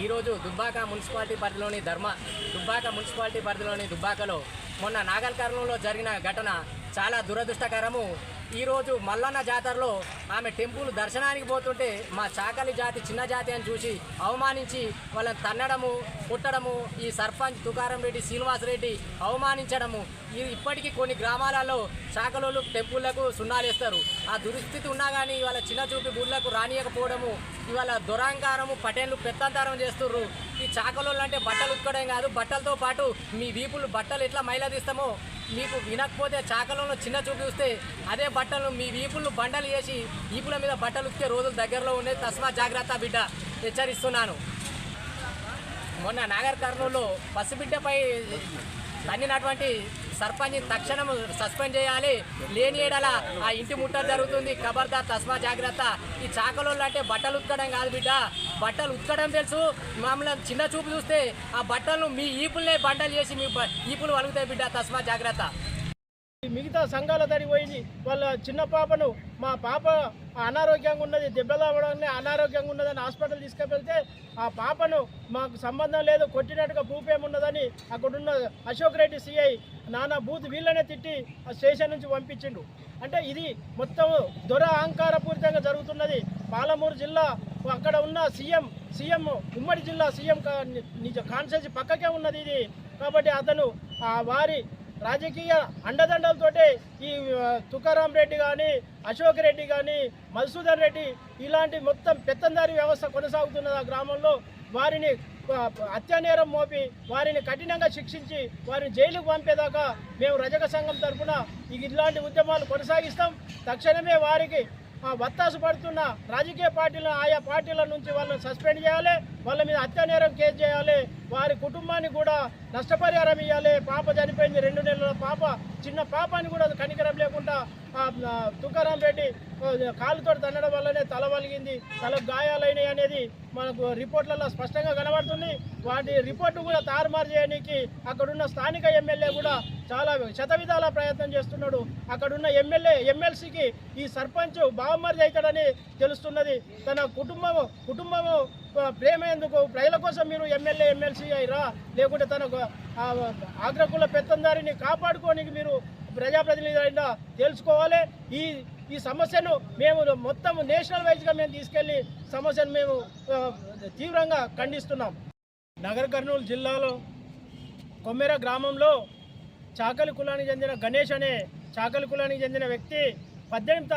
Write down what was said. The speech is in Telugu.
ఈరోజు దుబ్బాక మున్సిపాలిటీ పరిధిలోని దుబ్బాకలో మొన్న నాగల్ కర్నూలులో జరిగిన ఘటన చాలా దురదృష్టకరము. ఈరోజు మల్లన్న జాతరలో ఆమె టెంపుల్ దర్శనానికి పోతుంటే మా చాకలి జాతి చిన్న జాతి అని చూసి అవమానించి వాళ్ళని తన్నడము, కొట్టడము, ఈ సర్పంచ్ తుకారం రెడ్డి, శ్రీనివాస్ రెడ్డి అవమానించడము. ఇప్పటికీ కొన్ని గ్రామాలలో చాకలోళ్ళు టెంపుళ్లకు సున్నాలేస్తారు. ఆ దుస్థితి ఉన్నా కానీ ఇవాళ చిన్న చూపి గుళ్ళకు రానియకపోవడము, ఇవాళ దురాంకారము, పటేన్లు పెత్తంతారం చేస్తుర్రు. ఈ చాకలోళ్ళు అంటే బట్టలు ఉత్తుకోవడం కాదు, బట్టలతో పాటు మీ వీపులు బట్టలు ఎట్లా మైలదీస్తామో మీకు వినకపోతే చాకలలో చిన్న చూపి చూస్తే అదే బట్టలు మీ వీపులు బండలు వేసి వీపుల మీద బట్టలు ఉతికే రోజులు దగ్గరలో ఉండే. తస్మా జాగ్రత్త బిడ్డ, హెచ్చరిస్తున్నాను. మొన్న నాగర్ కర్నూలులో పసిబిడ్డపై తన్నినటువంటి సర్పంచ్ తక్షణం సస్పెండ్ చేయాలి. లేని ఏడల ఆ ఇంటి ముట్టడి జరుగుతుంది. ఖబర్దార్, తస్మా జాగ్రత్త. ఈ చాకలోళ్ళు అంటే బట్టలు ఉతకడం కాదు బిడ్డ, బట్టలు ఉతకడం తెలుసు. మమ్మల్ని చిన్న చూపు చూస్తే ఆ బట్టలను మీ ఈపులనే బండలు చేసి మీ ఈపులు వలుగుతాయి బిడ్డ, తస్మా జాగ్రత్త. మిగతా సంఘాల తడి పోయింది. వాళ్ళ చిన్న పాపను, మా పాప అనారోగ్యంగా ఉన్నది, దెబ్బలు అవ్వడాన్ని అనారోగ్యంగా ఉన్నదని హాస్పిటల్ తీసుకెళ్తే ఆ పాపను మాకు సంబంధం లేదు, కొట్టినట్టుగా ప్రూఫ్ ఏమున్నదని అక్కడున్న అశోక్ రెడ్డి సిఐ నానా బూత్ వీళ్ళనే తిట్టి ఆ స్టేషన్ నుంచి పంపించిండు. అంటే ఇది మొత్తం అహంకారపూరితంగా జరుగుతున్నది. పాలమూరు జిల్లా అక్కడ ఉన్న సీఎం ఉమ్మడి జిల్లా సీఎం నిజ కాన్స్టిట్యూన్సీ పక్కకే ఉన్నది ఇది. కాబట్టి అతను వారి రాజకీయ అండదండలతోటే ఈ తుకారాం రెడ్డి కానీ, అశోక్ రెడ్డి కానీ, మధుసూదన్ రెడ్డి ఇలాంటి మొత్తం పెత్తందారీ వ్యవస్థ కొనసాగుతున్నది ఆ గ్రామంలో. వారిని హత్యానేరం మోపి వారిని కఠినంగా శిక్షించి వారిని జైలుకు పంపేదాకా మేము రజక సంఘం తరఫున ఇలాంటి ఉద్యమాలు కొనసాగిస్తాం. తక్షణమే వారికి వత్తాసు పడుతున్న రాజకీయ పార్టీలను, ఆయా పార్టీల నుంచి వాళ్ళని సస్పెండ్ చేయాలి, వాళ్ళ మీద హత్యానేరం కేసు చేయాలి, వారి కుటుంబానికి కూడా నష్టపరిహారం ఇవ్వాలి. పాప చనిపోయింది, 2 నెలల పాప, చిన్న పాపని కూడా కనికరం లేకుండా తుకారాం రెడ్డి కాలుతో తన్నడం వల్లనే తల వలిగింది, తలకు గాయాలైనవి అనేది మనకు రిపోర్ట్లలో స్పష్టంగా కనబడుతుంది. వాటి రిపోర్టు కూడా తారుమారు చేయడానికి అక్కడున్న స్థానిక ఎమ్మెల్యే కూడా చాలా శతవిధాల ప్రయత్నం చేస్తున్నాడు. అక్కడున్న ఎమ్మెల్సీకి ఈ సర్పంచ్ బావమరిది అవుతాడని తెలుస్తున్నది. తన కుటుంబము ప్రేమ ఎందుకు, ప్రజల కోసం మీరు ఎమ్మెల్సీ అయిరా, లేకుంటే తన ఆగ్రకుల పెత్తందారిని కాపాడుకోనికి మీరు ప్రజాప్రతినిధి అయినా తెలుసుకోవాలి. ఈ సమస్యను మేము మొత్తం నేషనల్ వైజ్గా మేము తీసుకెళ్లి సమస్యను మేము తీవ్రంగా ఖండిస్తున్నాం. నగర్ కర్నూలు జిల్లాలో కొమ్మెర గ్రామంలో చాకలి కులానికి చెందిన గణేష్ అనే చాకలి కులానికి చెందిన వ్యక్తి 18